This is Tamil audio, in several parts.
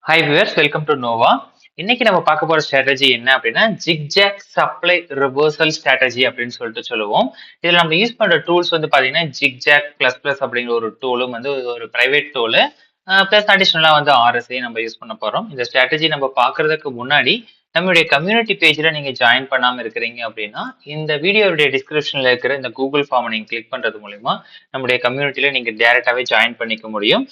Hi viewers, welcome to Nova. இன்னைக்கு நம்ம பார்க்க போற ஸ்ட்ராட்டஜி என்ன அப்படின்னா ஜிக்ஜாக் சப்ளை ரிவர்சல் ஸ்ட்ராட்டஜி அப்படின்னு சொல்லிட்டு சொல்லுவோம். இதுல நம்ம யூஸ் பண்ற டூல்ஸ் வந்து பாத்தீங்கன்னா ஜிக்ஜாக் பிளஸ் பிளஸ் அப்படிங்கிற ஒரு டூலும் வந்து ஒரு பிரைவேட் டூலு பிளஸ் அடிஷனலா வந்து ஆர்எஸ்ஐ நம்ம யூஸ் பண்ண போறோம். இந்த ஸ்ட்ராட்டஜி நம்ம பார்க்கறதுக்கு முன்னாடி நம்மளுடைய கம்யூனிட்டி பேஜ்ல நீங்க ஜாயின் பண்ணாம இருக்கிறீங்க அப்படின்னா இந்த வீடியோடைய டிஸ்கிரிப்ஷன்ல இருக்கிற இந்த கூகுள் ஃபார்மை நீங்க கிளிக் பண்றது மூலியமா நம்முடைய கம்யூனிட்டியில நீங்க டைரக்டாவே ஜாயின் பண்ணிக்க முடியும்.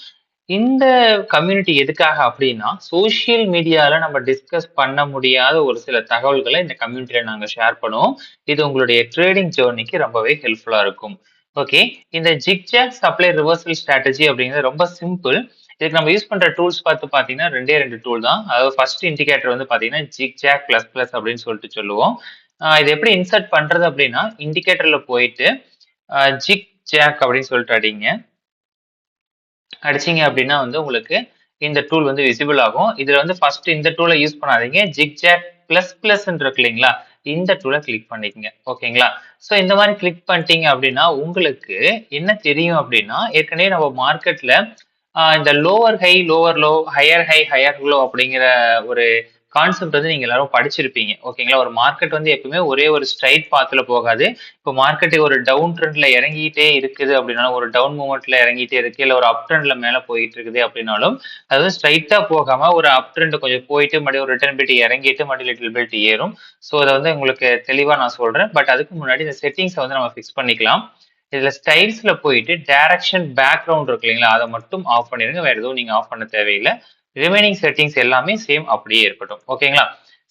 இந்த கம்யூனிட்டி எதுக்காக அப்படின்னா சோசியல் மீடியால நம்ம டிஸ்கஸ் பண்ண முடியாத ஒரு சில தகவல்களை இந்த கம்யூனிட்டியில நாங்க ஷேர் பண்ணுவோம். இது உங்களுடைய ட்ரேடிங் ஜேர்னிக்கு ரொம்பவே ஹெல்ப்ஃபுல்லா இருக்கும். ஓகே, இந்த ஜிக்ஜாக் சப்ளை ரிவர்சல் ஸ்ட்ராட்டஜி அப்படிங்கிறது ரொம்ப சிம்பிள். இதுக்கு நம்ம யூஸ் பண்ற டூல்ஸ் பாத்தீங்கன்னா ரெண்டு டூல் தான். அதாவது ஃபர்ஸ்ட் இண்டிகேட்டர் வந்து பாத்தீங்கன்னா ஜிக்ஜாக் பிளஸ் பிளஸ் அப்படின்னு சொல்லிட்டு சொல்லுவோம். இது எப்படி இன்சர்ட் பண்றது அப்படின்னா இண்டிகேட்டர்ல போயிட்டு ஜிக் ஜாக் அப்படின்னு சொல்லிட்டு அடிங்க. அடிச்சீங்க அப்படின்னா வந்து உங்களுக்கு இந்த டூல் வந்து விசிபிள் ஆகும். இதுல வந்து ஃபர்ஸ்ட் இந்த டூலை யூஸ் பண்ணாதீங்க. ஜிக்ஜாக் பிளஸ் பிளஸ் இருக்கு இல்லைங்களா, இந்த டூலை கிளிக் பண்ணிக்கங்க. ஓகேங்களா? ஸோ இந்த மாதிரி கிளிக் பண்ணிட்டீங்க அப்படின்னா உங்களுக்கு என்ன தெரியும் அப்படின்னா ஏற்கனவே நம்ம மார்க்கெட்ல இந்த lower high lower low higher high higher low அப்படிங்கிற ஒரு கான்செப்ட் வந்து நீங்க எல்லாரும் படிச்சிருப்பீங்க. ஓகேங்களா? ஒரு மார்க்கெட் வந்து எப்பவுமே ஒரே ஒரு ஸ்ட்ரைட் பாத்துல போகாது. இப்போ மார்க்கெட் ஒரு டவுன் ட்ரெண்ட்ல இறங்கிட்டே இருக்குது அப்படின்னாலும், ஒரு டவுன் மூவ்மெண்ட்ல இறங்கிட்டே இருக்கு, இல்ல ஒரு அப் ட்ரெண்ட்ல மேல போயிட்டு இருக்குது அப்படின்னாலும், அது வந்து ஸ்ட்ரைட்டா போகாம ஒரு அப் ட்ரெண்ட் கொஞ்சம் போயிட்டு மறுபடியும் ஒரு ரிட்டர்ன் பிட் இறங்கிட்டு மறுபடியும் லிட்டில் பிட் ஏறும். ஸோ அதை வந்து உங்களுக்கு தெளிவா நான் சொல்றேன். பட் அதுக்கு முன்னாடி இந்த செட்டிங்ஸை வந்து நம்ம ஃபிக்ஸ் பண்ணிக்கலாம். இதுல ஸ்டைல்ஸ்ல போயிட்டு டைரக்ஷன் பேக்ரவுண்ட் இருக்கு இல்லைங்களா, அதை மட்டும் ஆஃப் பண்ணிருங்க. வேற எதுவும் நீங்க ஆஃப் பண்ண தேவையில்லை. ரிமைனிங் செட்டிங்ஸ் எல்லாமே சேம் அப்படியே இருக்கட்டும். ஓகேங்களா?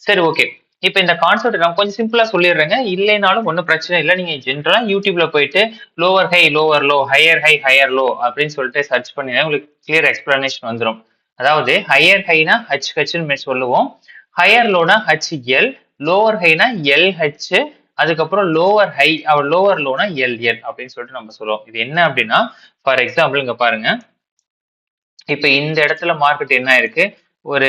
சரி, ஓகே. இப்போ இந்த கான்செப்ட் நான் கொஞ்சம் சிம்பிளா சொல்லிடுறேங்க. இல்லைனாலும் ஒன்றும் பிரச்சனை இல்லை. நீங்க ஜென்ரலா யூடியூப்ல போயிட்டு lower high lower low higher high higher low அப்படின்னு சொல்லிட்டு சர்ச் பண்ணி உங்களுக்கு கிளியர் எக்ஸ்பிளனேஷன் வந்துடும். அதாவது ஹையர் ஹைனா ஹெச்ஹெச்னு சொல்லுவோம், ஹையர் லோனா ஹெச்எல், லோவர் ஹைனா எல்ஹெச், அதுக்கப்புறம் லோவர் ஹை லோவர் லோனா எல்எல் அப்படின்னு சொல்லிட்டு நம்ம சொல்லுவோம். இது என்ன அப்படின்னா ஃபார் எக்ஸாம்பிள் இங்க பாருங்க. இப்ப இந்த இடத்துல மார்க்கெட் என்ன இருக்கு, ஒரு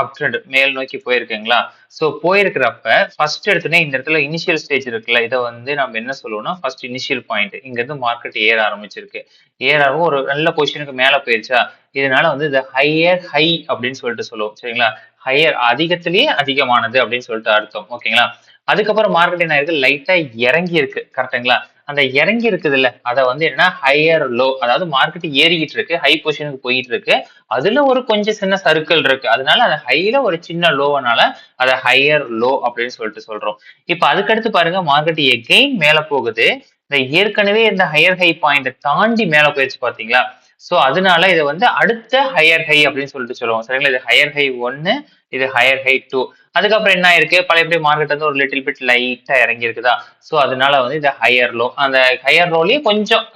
அப் ட்ரெண்ட் மேல் நோக்கி போயிருக்குங்களா. சோ போயிருக்கிறப்ப ஃபர்ஸ்ட் எடுத்தோடனே இந்த இடத்துல இனிஷியல் ஸ்டேஜ் இருக்குல்ல, இதை வந்து நம்ம என்ன சொல்லுவோம்னா ஃபர்ஸ்ட் இனிஷியல் பாயிண்ட். இங்க இருந்து மார்க்கெட் ஏற ஆரம்பிச்சிருக்கு, ஏறாவும் ஒரு நல்ல பொசிஷனுக்கு மேல போயிருச்சா, இதனால வந்து இது ஹையர் ஹை அப்படின்னு சொல்லிட்டு சொல்லுவோம். சரிங்களா? ஹையர் அதிகத்திலேயே அதிகமானது அப்படின்னு சொல்லிட்டு அர்த்தம். ஓகேங்களா? அதுக்கப்புறம் மார்க்கெட் என்ன இருக்கு, லைட்டா இறங்கி இருக்கு. கரெக்டுங்களா? அந்த இறங்கி இருக்குது இல்ல, அதை வந்து என்ன ஹையர் லோ, அதாவது மார்க்கெட் ஏறிக்கிட்டு இருக்கு, ஹை பொசிஷனுக்கு போயிட்டு இருக்கு, அதுல ஒரு கொஞ்சம் சின்ன சர்க்கிள் இருக்கு, அதனால அந்த ஹைல ஒரு சின்ன லோவனால அதை ஹையர் லோ அப்படின்னு சொல்லிட்டு சொல்றோம். இப்ப அதுக்கடுத்து பாருங்க, மார்க்கெட் எகெயின் மேல போகுது. இந்த ஏற்கனவே இந்த ஹையர் ஹை பாயிண்ட் தாண்டி மேல போயிடுச்சு பாத்தீங்களா. சோ அதனால இதை வந்து அடுத்த ஹையர் ஹை அப்படின்னு சொல்லிட்டு சொல்லுவோம். சரிங்களா? இது ஹையர் ஹை 1, இது ஹையர் ஹை 2. அதுக்கப்புறம் என்ன ஆயிருக்கு, பழையபடி மார்க்கெட் வந்து ஒரு லிட்டில் பிட் லைட்டா இறங்கி இருக்குதா. சோ அதனால வந்து இந்த ஹையர் லோ, அந்த ஹையர் லோலயே கொஞ்சம்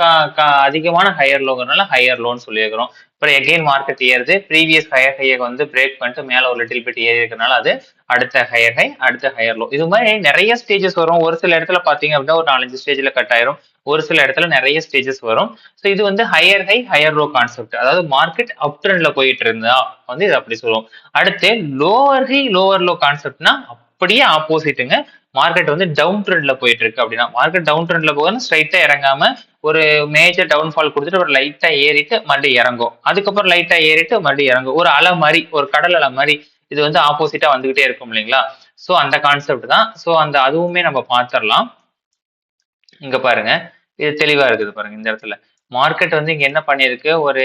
அதிகமான ஹையர் லோங்கிறதுனால ஹையர் லோன்னு சொல்லியிருக்கிறோம். அப்புறம் எகெயின் மார்க்கெட் ஏறுது, ப்ரீவியஸ் ஹையர் ஹையை வந்து பிரேக் பண்ணிட்டு மேல ஒரு லிட்டில் பிட் ஏறி இருக்கனால அது அடுத்த ஹையர் ஹை, அடுத்த ஹையர் லோ. இது மாதிரி நிறைய ஸ்டேஜஸ் வரும். ஒரு சில இடத்துல பாத்தீங்க அப்படின்னா ஒரு 4-5 ஸ்டேஜ்ல கட் ஆயிரும், ஒரு சில இடத்துல நிறைய ஸ்டேஜஸ் வரும். ஸோ இது வந்து higher high higher low concept. அதாவது மார்க்கெட் அப் ட்ரெண்ட்ல போயிட்டு இருந்தா வந்து இது அப்படி சொல்லுவோம். அடுத்து லோவர் ஹை லோவர் லோ கான்செப்ட்னா அப்படியே ஆப்போசிட்டுங்க. மார்க்கெட் வந்து டவுன் ட்ரெண்ட்ல போயிட்டு இருக்கு அப்படின்னா, மார்க்கெட் டவுன் ட்ரெண்ட்ல போகணும், ஸ்ட்ரைட்டா இறங்காம ஒரு மேஜர் டவுன்ஃபால் கொடுத்துட்டு ஒரு லைட்டா ஏறிட்டு மறுபடியும் இறங்கும், அதுக்கப்புறம் லைட்டா ஏறிட்டு மறுபடியும் இறங்கும், ஒரு அலை மாதிரி, ஒரு கடல் அலை மாதிரி. இது வந்து ஆப்போசிட்டா வந்துகிட்டே இருக்கும் இல்லைங்களா. சோ அந்த கான்செப்ட் தான். சோ அந்த அதுவுமே நம்ம பார்த்துடலாம். இங்க பாருங்க, இது தெளிவா இருக்குது பாருங்க. இந்த இடத்துல மார்க்கெட் வந்து இங்க என்ன பண்ணிருக்கு, ஒரு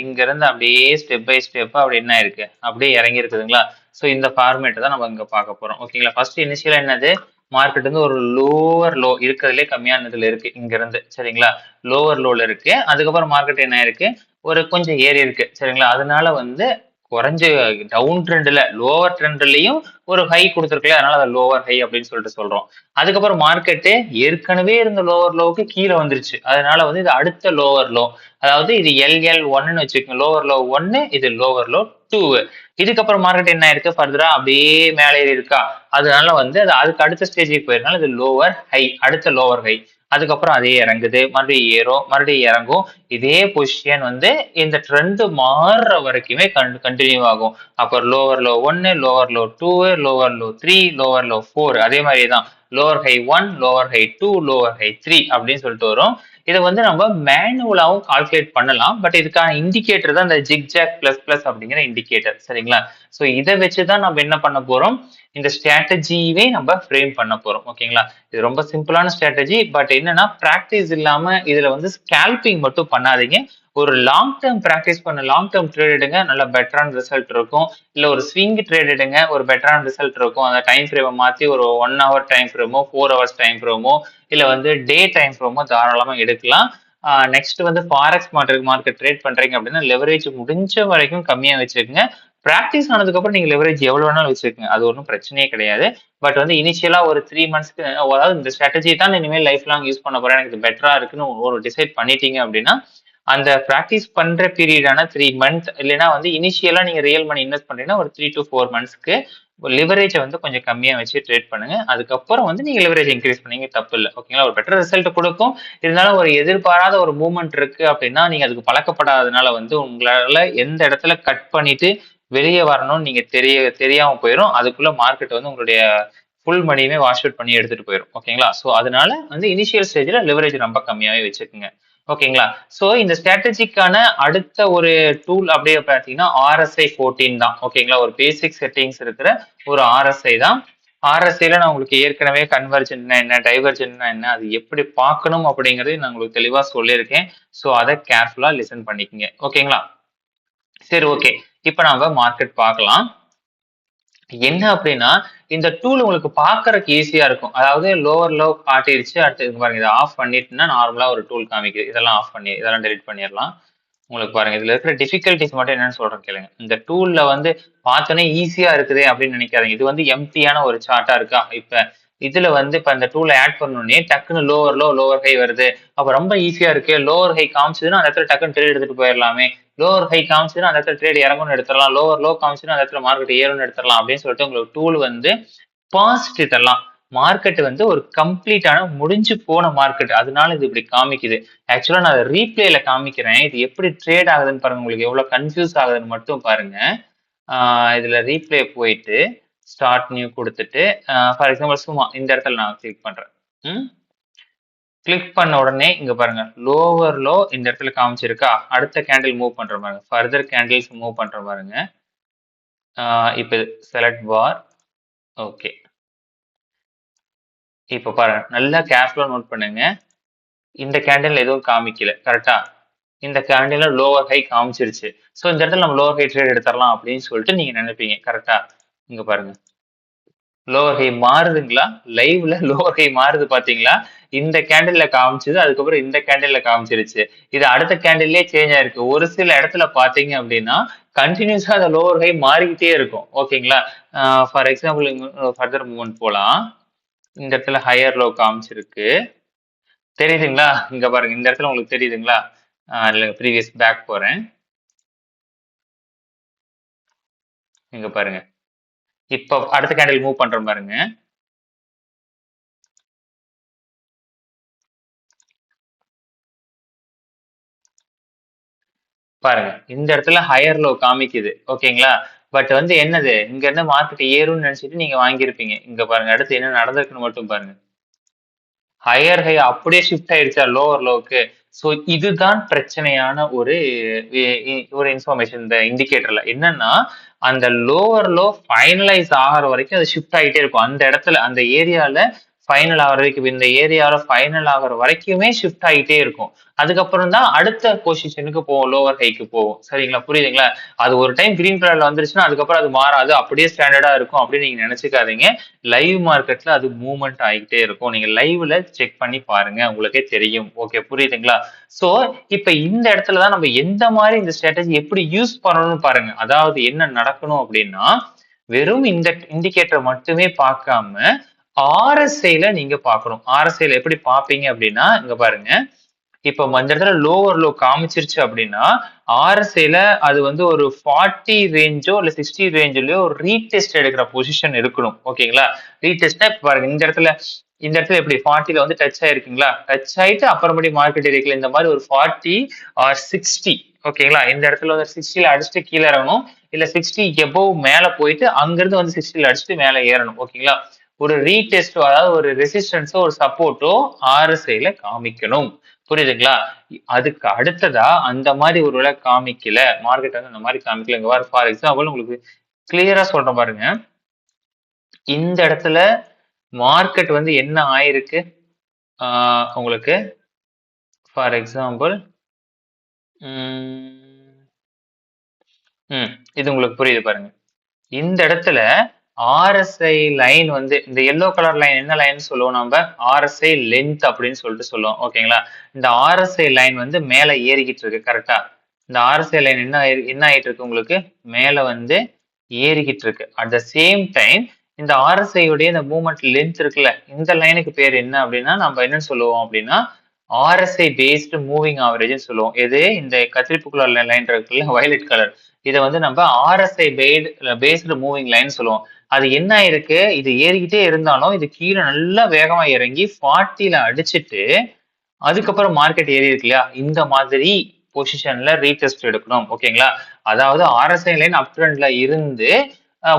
இங்க இருந்து அப்படியே ஸ்டெப் பை ஸ்டெப் அப்படி என்ன இருக்கு, அப்படியே இறங்கி இருக்குதுங்களா. சோ இந்த ஃபார்மேட் தான் நம்ம இங்க பார்க்க போறோம். ஓகேங்களா? ஃபர்ஸ்ட் இனிஷியலா என்னது, மார்க்கெட் வந்து ஒரு லோவர் லோ இருக்கிறதுலே கம்மியானதுல இருக்கு இங்க இருந்து. சரிங்களா? லோவர் லோல இருக்கு. அதுக்கப்புறம் மார்க்கெட் என்ன இருக்கு, ஒரு கொஞ்சம் ஏறி இருக்கு. சரிங்களா? அதனால வந்து குறைஞ்ச டவுன் ட்ரெண்ட்ல லோவர் ட்ரெண்ட்லயும் ஒரு ஹை கொடுத்துருக்கல, அதனால அதை லோவர் ஹை அப்படின்னு சொல்லிட்டு சொல்றோம். அதுக்கப்புறம் மார்க்கெட்டு ஏற்கனவே இருந்த லோவர் லோவுக்கு கீழே வந்துருச்சு, அதனால வந்து இது அடுத்த லோவர் லோ. அதாவது இது எல்எல் ஒன்னு வச்சுக்கோங்க, லோவர் லோ 1, இது லோவர் லோ 2. இதுக்கப்புறம் மார்க்கெட் என்ன இருக்கு, ஃபர்தரா அப்படியே மேலே ஏறி இருக்கா, அதனால வந்து அது அதுக்கு அடுத்த ஸ்டேஜுக்கு போயிருந்தாலும் இது லோவர் ஹை, அடுத்த லோவர் ஹை. அதுக்கப்புறம் அதே இறங்குது, மறுபடியும் ஏறும், மறுபடியும் இறங்கும். இதே பொசிஷன் வந்து இந்த ட்ரெண்ட் மாறுற வரைக்குமே கண்டினியூ ஆகும். அப்ப lower low 1, lower low 2, lower low 3, lower low 4 அதே மாதிரி தான். Lower high 1, lower high 2, lower high 3 அப்படின்னு சொல்லிட்டு வரும். இதை வந்து நம்ம மேனுவலாவும் கால்குலேட் பண்ணலாம். பட் இதுக்கான இண்டிகேட்டர் தான் இந்த ஜிக்ஜாக் பிளஸ் பிளஸ் அப்படிங்கிற இண்டிகேட்டர். சரிங்களா? சோ இதை வச்சுதான் நம்ம என்ன பண்ண போறோம், இந்த ஸ்ட்ராட்டஜியவே நம்ம ஃப்ரேம் பண்ண போறோம். ஓகேங்களா? இது ரொம்ப சிம்பிளான ஸ்ட்ராட்டஜி. பட் என்னன்னா பிராக்டிஸ் இல்லாம இதுல வந்து ஸ்கேல்பிங் மட்டும் பண்ணாதீங்க. ஒரு லாங் டேர்ம் பிராக்டிஸ் பண்ண லாங் டேர்ம் ட்ரேட் எடுங்க, நல்ல பெட்டரான ரிசல்ட் இருக்கும். இல்ல ஒரு ஸ்விங் ட்ரேட் எடுங்க, ஒரு பெட்டரான ரிசல்ட் இருக்கும். அந்த டைம் ஃப்ரேமை மாத்தி ஒரு 1 hour டைம் ஃப்ரேமோ 4 hours டைம் ஃப்ரேமோ இல்ல வந்து டே டைம் ஃப்ரேமோ தாராளமா எடுக்கலாம். நெக்ஸ்ட் வந்து ஃபாரெக்ஸ் மார்க்கெட் ட்ரேட் பண்றீங்க அப்படின்னா லெவரேஜ் முடிஞ்ச வரைக்கும் கம்மியா வச்சுக்கோங்க. பிராக்டிஸ் ஆனதுக்கு அப்புறம் நீங்க லெவரேஜ் எவ்வளவு வேணாலும் வச்சுக்கோங்க, அது ஒன்றும் பிரச்சனையே கிடையாது. பட் வந்து இனிஷியலா ஒரு 3 monthsக்கு அதாவது இந்த ஸ்ட்ராட்டஜி தான் இனிமேல் லைஃப் லாங் யூஸ் பண்ண போறேன், எனக்கு இது பெட்டரா இருக்குன்னு ஒரு டிசைட் பண்ணிட்டீங்க அப்படின்னா அந்த பிராக்டிஸ் பண்ற பீரியடான 3 months இல்லைன்னா வந்து இனிஷியலா நீங்க ரியல் மணி இன்வெஸ்ட் பண்றீங்கன்னா ஒரு 3 to 4 monthsக்கு லிவரேஜை வந்து கொஞ்சம் கம்மியா வச்சு ட்ரேட் பண்ணுங்க. அதுக்கப்புறம் வந்து நீங்க லிவரேஜ் இன்க்ரீஸ் பண்ணீங்க தப்பு இல்லை. ஓகேங்களா? ஒரு பெட்டர் ரிசல்ட் கொடுக்கும். இருந்தாலும் ஒரு எதிர்பாராத ஒரு மூவ்மெண்ட் இருக்கு அப்படின்னா நீங்க அதுக்கு பழக்கப்படாததுனால வந்து உங்களால எந்த இடத்துல கட் பண்ணிட்டு வெளியே வரணும்னு நீங்க தெரியாம போயிடும். அதுக்குள்ள மார்க்கெட் வந்து உங்களுடைய ஃபுல் மணியுமே வாஷ் அவுட் பண்ணி எடுத்துட்டு போயிடும். ஓகேங்களா? சோ அதனால வந்து இனிஷியல் ஸ்டேஜ்ல லிவரேஜ் ரொம்ப கம்மியாவே வச்சுக்கோங்க. ஓகேங்களா? சோ இந்த ஸ்ட்ராட்டஜிக்கான அடுத்த ஒரு டூல் அப்படியே பாத்தீங்கன்னா RSI 14 தான். ஓகேங்களா? ஒரு பேசிக் செட்டிங்ஸ் இருக்கிற ஒரு RSI தான். RSIல நான் உங்களுக்கு ஏற்கனவே கன்வர்ஜென்ட்னா என்ன, டைவர்ஜென்ட்னா என்ன, அது எப்படி பார்க்கணும் அப்படிங்கறதை நான் உங்களுக்கு தெளிவா சொல்லியிருக்கேன். சோ அதை கேர்ஃபுல்லா லிசன் பண்ணிக்கங்க. ஓகேங்களா? சரி, ஓகே. இப்ப நாம மார்க்கெட் பார்க்கலாம். என்ன அப்படின்னா இந்த டூல் உங்களுக்கு பாக்குறதுக்கு ஈஸியா இருக்கும். அதாவது லோவர் லோ காட்டிடுச்சு, அடுத்து பாருங்க இதை ஆஃப் பண்ணிட்டுனா நார்மலா ஒரு டூல் காமிக்குது. இதெல்லாம் ஆஃப் பண்ணி இதெல்லாம் டெலிட் பண்ணிடலாம். உங்களுக்கு பாருங்க இதுல இருக்கிற டிஃபிகல்டிஸ் மட்டும் என்னன்னு சொல்றேன் கேளுங்க. இந்த டூல்ல வந்து பார்த்தோன்னே ஈஸியா இருக்குதே அப்படின்னு நினைக்காதீங்க. இது வந்து எம்டியான ஒரு சார்ட்டா இருக்கா. இப்ப இதுல வந்து இப்ப இந்த டூலை ஆட் பண்ணோடனே டக்குன்னு லோவர் லோ லோவர் ஹை வருது. அப்ப ரொம்ப ஈஸியா இருக்கு. லோவர் ஹை காமிச்சதுன்னா அந்த இடத்துல டக்குன்னு ட்ரேட் எடுத்துட்டு போயிடலாமே. லோவர் ஹை காமிச்சுன்னா அந்த இடத்துல ட்ரேட் இறங்கும்னு எடுத்துடலாம். லோவர் லோ காமிச்சுன்னா அந்த இடத்துல மார்க்கெட் ஏறும்னு எடுத்துடலாம் அப்படின்னு சொல்லிட்டு உங்களுக்கு டூல் வந்து பாஸ்ட் இதெல்லாம் மார்க்கெட் வந்து ஒரு கம்ப்ளீட்டான முடிஞ்சு போன மார்க்கெட், அதனால இது இப்படி காமிக்குது. ஆக்சுவலா நான் ரீப்ளேல காமிக்கிறேன். இது எப்படி ட்ரேட் ஆகுதுன்னு பாருங்க. உங்களுக்கு எவ்வளவு கன்ஃபியூஸ் ஆகுதுன்னு மட்டும் பாருங்க. இதுல ரீப்ளே போயிட்டு ஸ்டார்ட் நியூ கொடுத்துட்டு ஃபார் எக்ஸாம்பிள் சும்மா இந்த இடத்துல நான் கிளிக் பண்றேன். கிளிக் பண்ண உடனே இங்க பாருங்க லோவர் லோ இந்த இடத்துல காமிச்சிருக்கா. அடுத்த கேண்டில் மூவ் பண்ற பாருங்க, ஃபர்தர் கேண்டில்ஸ் மூவ் பண்ற பாருங்க. இப்ப செலக்ட் பார். ஓகே, இப்ப பாருங்க நல்லா கேர்ஃபுல்லா நோட் பண்ணுங்க. இந்த கேண்டில் எதுவும் காமிக்கல, கரெக்டா? இந்த கேண்டில் லோவர் ஹை காமிச்சிருச்சு. சோ இந்த இடத்துல நம்ம லோவர் ஹை ட்ரேட் எடுத்துடலாம் அப்படின்னு சொல்லிட்டு நீங்க நினைப்பீங்க, கரெக்டா? இங்க பாருங்க லோவர் ஹை மாறுதுங்களா, லைவ்ல லோவர் ஹை மாறுது பாத்தீங்களா? இந்த கேண்டில்ல காமிச்சது, அதுக்கப்புறம் இந்த கேண்டில்ல காமிச்சிருச்சு. இது அடுத்த கேண்டில்லே சேஞ்ச் ஆயிருக்கு. ஒரு சில இடத்துல பாத்தீங்க அப்படின்னா கண்டினியூஸா அந்த லோவர் ஹை மாறிக்கிட்டே இருக்கும். ஓகேங்களா? ஃபார் எக்ஸாம்பிள் ஃபர்தர் மூவ்மெண்ட் போலாம். இந்த இடத்துல ஹையர் லோ காமிச்சிருக்கு, தெரியுதுங்களா? இங்க பாருங்க இந்த இடத்துல உங்களுக்கு தெரியுதுங்களா? இல்ல ப்ரீவியஸ் பேக் போறேன். இங்க பாருங்க இப்ப அடுத்த கேண்டில் மூவ் பண்றோம் பாருங்க. பாருங்க இந்த இடத்துல ஹையர் லோ காமிக்குது. ஓகேங்களா? பட் வந்து என்னது இங்க இருந்து மார்க்கெட் ஏறும்னு நினைச்சிட்டு நீங்க வாங்கியிருப்பீங்க. இங்க பாருங்க அடுத்து என்ன நடந்திருக்குன்னு மட்டும் பாருங்க. ஹையர் ஹை அப்படியே ஷிஃப்ட் ஆயிடுச்சா லோவர் லோவுக்கு. சோ இதுதான் பிரச்சனையான ஒரு இன்ஃபர்மேஷன் இந்த இண்டிகேட்டர்ல. என்னன்னா அந்த லோவர் லோ ஃபைனலைஸ் ஆகிற வரைக்கும் அது ஷிஃப்ட் ஆகிட்டே இருக்கும். அந்த இடத்துல அந்த ஏரியால ஃபைனல் ஆகிற வரைக்கும், இந்த ஏரியால ஃபைனல் ஆகிற வரைக்குமே ஷிஃப்ட் ஆகிட்டே இருக்கும். அதுக்கப்புறம் தான் அடுத்த பொசிஷனுக்கு போகும், லோவர் ஹைக்கு போகும். சரிங்களா? புரியுதுங்களா? அது ஒரு டைம் கிரீன் கலர்ல வந்துருச்சுன்னா அதுக்கப்புறம் அது மாறாது, அப்படியே ஸ்டாண்டர்டா இருக்கும் அப்படின்னு நீங்க நினைச்சுக்காதீங்க. லைவ் மார்க்கெட்ல அது மூவ்மெண்ட் ஆகிட்டே இருக்கும். நீங்க லைவ்ல செக் பண்ணி பாருங்க, உங்களுக்கே தெரியும். ஓகே, புரியுதுங்களா? சோ இப்ப இந்த இடத்துலதான் நம்ம எந்த மாதிரி இந்த ஸ்ட்ராட்டஜி எப்படி யூஸ் பண்ணணும்னு பாருங்க. அதாவது என்ன நடக்கணும் அப்படின்னா வெறும் இந்த இண்டிகேட்டர் மட்டுமே பார்க்காம RSIல நீங்க பார்க்கணும். RSIல எப்படி பார்ப்பீங்க அப்படின்னா இங்க பாருங்க. இப்ப இந்த இடத்துல லோவர் லோ காமிச்சிருச்சு அப்படின்னா RSIல அது வந்து ஒரு 40 ரேஞ்சோ இல்ல 60 ரேஞ்சிலயோ ரீடெஸ்ட் எடுக்கிற பொசிஷன் இருக்கணும். ஓகேங்களா? ரீடெஸ்ட்னா பாருங்க இந்த இடத்துல இந்த இடத்துல எப்படி 40ல வந்து டச் ஆயிருக்குங்களா? டச் ஆயிட்டு அப்புறமேட்டு மார்க்கெட் ஏரியாக்குள்ள இந்த மாதிரி ஒரு 40 ஆர் 60 ஓகேங்களா? இந்த இடத்துல வந்து 60ல அடிச்சுட்டு கீழ இறங்கணும். இல்ல 60 எபோவ் மேல போயிட்டு அங்கிருந்து வந்து 60ல அடிச்சுட்டு மேல ஏறணும். ஓகேங்களா? ஒரு ரீடெஸ்டோ அதாவது ஒரு ரெசிஸ்டன்ஸோ ஒரு சப்போர்ட்டோ RSIல காமிக்கணும். புரியுதுங்களா? அதுக்கு அடுத்ததா அந்த மாதிரி ஒருவேளை காமிக்கல மார்க்கெட் வந்து அந்த மாதிரி காமிக்கல இங்க ஃபார் எக்ஸாம்பிள் உங்களுக்கு கிளியரா சொல்றேன் பாருங்க. இந்த இடத்துல மார்க்கெட் வந்து என்ன ஆயிருக்கு உங்களுக்கு ஃபார் எக்ஸாம்பிள் இது உங்களுக்கு புரியுது பாருங்க. இந்த இடத்துல RSI லைன் வந்து இந்த எல்லோ கலர் லைன் என்ன லைன் சொல்லுவோம் நம்ம RSI லென்த் அப்படின்னு சொல்லிட்டு சொல்லுவோம் ஓகேங்களா? இந்த RSI லைன் வந்து மேல ஏறிக்கிட்டு இருக்கு கரெக்டா? இந்த RSI லைன் என்ன ஆயிட்டு இருக்கு உங்களுக்கு மேல வந்து ஏறிக்கிட்டு இருக்கு. அட் த சேம் டைம் இந்த RSI உடைய இந்த மூவ்மெண்ட் லென்த் இருக்குல்ல இந்த லைனுக்கு பேர் என்ன அப்படின்னா நம்ம என்ன சொல்லுவோம் அப்படின்னா RSI பேஸ்டு மூவிங் ஆவரேஜ் சொல்லுவோம். எது இந்த கத்திரிப்பு கலர் லைன் இருக்குல்ல வயலட் கலர் இதை வந்து நம்ம RSI பேஸ்டு மூவிங் லைன் சொல்லுவோம். அது என்ன ஆயிருக்கு இது ஏறிக்கிட்டே இருந்தாலும் இது கீழே நல்லா வேகமா இறங்கி 40ல அடிச்சுட்டு அதுக்கப்புறம் மார்க்கெட் ஏறி இருக்கு இல்லையா இந்த மாதிரி பொசிஷன்ல ரீடெஸ்ட் எடுக்கணும் ஓகேங்களா? அதாவது RSI லைன் அப் ட்ரெண்ட்ல இருந்து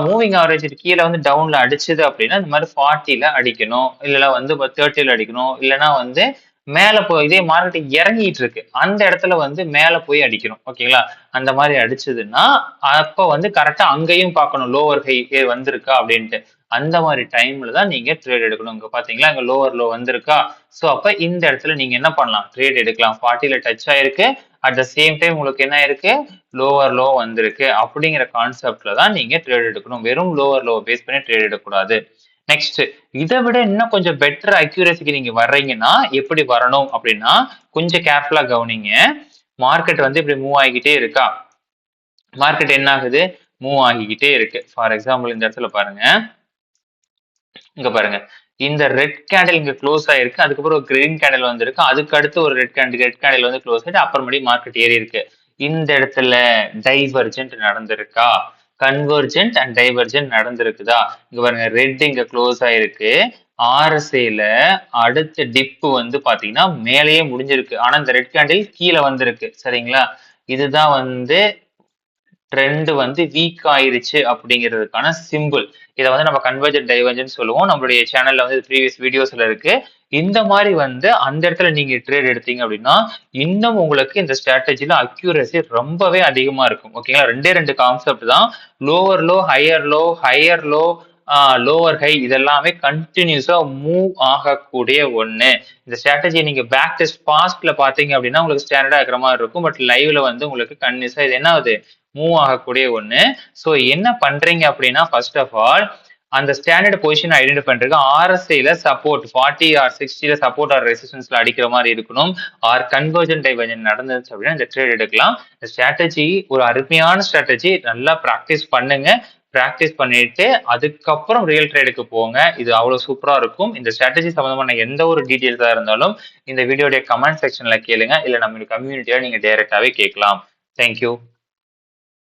மூவிங் ஆவரேஜ் கீழே வந்து டவுன்ல அடிச்சது அப்படின்னா இந்த மாதிரி 40ல அடிக்கணும் இல்லைன்னா வந்து 30ல அடிக்கணும் இல்லைன்னா வந்து மேல போய் இதே மார்க்கெட் இறங்கிட்டு இருக்கு அந்த இடத்துல வந்து மேல போய் அடிக்கணும் ஓகேங்களா? அந்த மாதிரி அடிச்சதுன்னா அப்ப வந்து கரெக்டா அங்கேயும் பார்க்கணும் லோவர் ஹை வந்திருக்கா அப்படின்ட்டு அந்த மாதிரி டைம்ல தான் நீங்க ட்ரேட் எடுக்கணும். இங்க பாத்தீங்களா இங்க லோவர் லோ வந்திருக்கா சோ அப்ப இந்த இடத்துல நீங்க என்ன பண்ணலாம் ட்ரேட் எடுக்கலாம். 40ல டச் ஆயிருக்கு அட் த சேம் டைம் உங்களுக்கு என்ன இருக்கு லோவர் லோ வந்திருக்கு அப்படிங்கிற கான்செப்ட்ல தான் நீங்க ட்ரேட் எடுக்கணும். வெறும் லோவர் லோ பேஸ் பண்ணி ட்ரேட் எடுக்கக்கூடாது. நெக்ஸ்ட் இதை விட இன்னும் கொஞ்சம் பெட்டர் அக்யூரசிக்கு நீங்க வர்றீங்கன்னா எப்படி வரணும் அப்படின்னா கொஞ்சம் கேர்ஃபுல்லா கவனிங்க. மார்க்கெட் வந்து இப்படி மூவ் ஆகிக்கிட்டே இருக்கா மார்க்கெட் என்ன ஆகுது மூவ் ஆகிக்கிட்டே இருக்கு. ஃபார் எக்ஸாம்பிள் இந்த இடத்துல பாருங்க இங்க பாருங்க இந்த ரெட் கேண்டில் இங்க க்ளோஸ் ஆயிருக்கு அதுக்கப்புறம் ஒரு கிரீன் கேண்டில் வந்திருக்கு அதுக்கு அடுத்து ஒரு ரெட் கேண்டில் வந்து க்ளோஸ் ஆயிட்டு அப்புறமேடி மார்க்கெட் ஏறி இருக்கு. இந்த இடத்துல டைவர்ஜென்ட் நடந்திருக்கா கன்வர்ஜென்ட் அண்ட் டைவர்ஜென்ட் நடந்திருக்குதா இங்க பாருங்க ரெட் இங்க க்ளோஸ் ஆயிருக்கு RSIல அடுத்த டிப் வந்து பாத்தீங்கன்னா மேலேயே முடிஞ்சிருக்கு ஆனா இந்த ரெட் கேண்டில் கீழே வந்திருக்கு சரிங்களா? இதுதான் வந்து ட்ரெண்ட் வந்து வீக் ஆயிருச்சு அப்படிங்கிறதுக்கான சிம்பிள். இதை வந்து நம்ம கன்வர்ஜென்ட் டைவர்ஜென்ட் சொல்லுவோம். நம்மளுடைய சேனல்ல வந்து ப்ரீவியஸ் வீடியோஸ்ல இருக்கு. இந்த மாதிரி வந்து அந்த இடத்துல நீங்க ட்ரேட் எடுத்தீங்க அப்படின்னா இன்னும் உங்களுக்கு இந்த ஸ்ட்ராட்டஜில அக்யூரசி ரொம்பவே அதிகமா இருக்கும் ஓகேங்களா? ரெண்டு கான்செப்ட் தான் lower low higher low lower high இதெல்லாமே கண்டினியூஸா மூவ் ஆகக்கூடிய ஒண்ணு. இந்த ஸ்ட்ராட்டஜி நீங்க பேக் டெஸ்ட் பாஸ்ட்ல பாத்தீங்க அப்படின்னா உங்களுக்கு ஸ்டாண்டர்டா இருக்கிற மாதிரி இருக்கும். பட் லைவ்ல வந்து உங்களுக்கு கண்டினியூஸா இது என்ன ஆகுது மூவ் ஆகக்கூடிய ஒண்ணு. சோ என்ன பண்றீங்க அப்படின்னா ஃபர்ஸ்ட் ஆஃப் ஆல் அந்த ஸ்டாண்டர்ட் பொசிஷன் ஐடென்டிஃபை பண்றதுக்கு RSIல சப்போர்ட் 40 ஆர் 60ல சப்போர்ட் ஆர் ரெசிஸ்டன்ஸ்ல அடிக்கிற மாதிரி இருக்கணும் ஆர் கன்வர்ஜென்ட் டைவர்ஜென்ட் நடந்துச்சு அப்படின்னா இந்த ட்ரேட் எடுக்கலாம். இந்த ஸ்ட்ராட்டஜி ஒரு அருமையான ஸ்ட்ராட்டஜி நல்லா பிராக்டிஸ் பண்ணுங்க. பிராக்டிஸ் பண்ணிட்டு அதுக்கப்புறம் ரியல் ட்ரேடுக்கு போங்க. இது அவ்வளவு சூப்பரா இருக்கும். இந்த ஸ்ட்ராட்டஜி சம்பந்தமான எந்த ஒரு டீடைல்ஸா இருந்தாலும் இந்த வீடியோடைய கமெண்ட் செக்ஷன்ல கேளுங்க இல்ல நம்ம கம்யூனிட்டியா நீங்க டைரக்டாவே கேட்கலாம். தேங்க்யூ.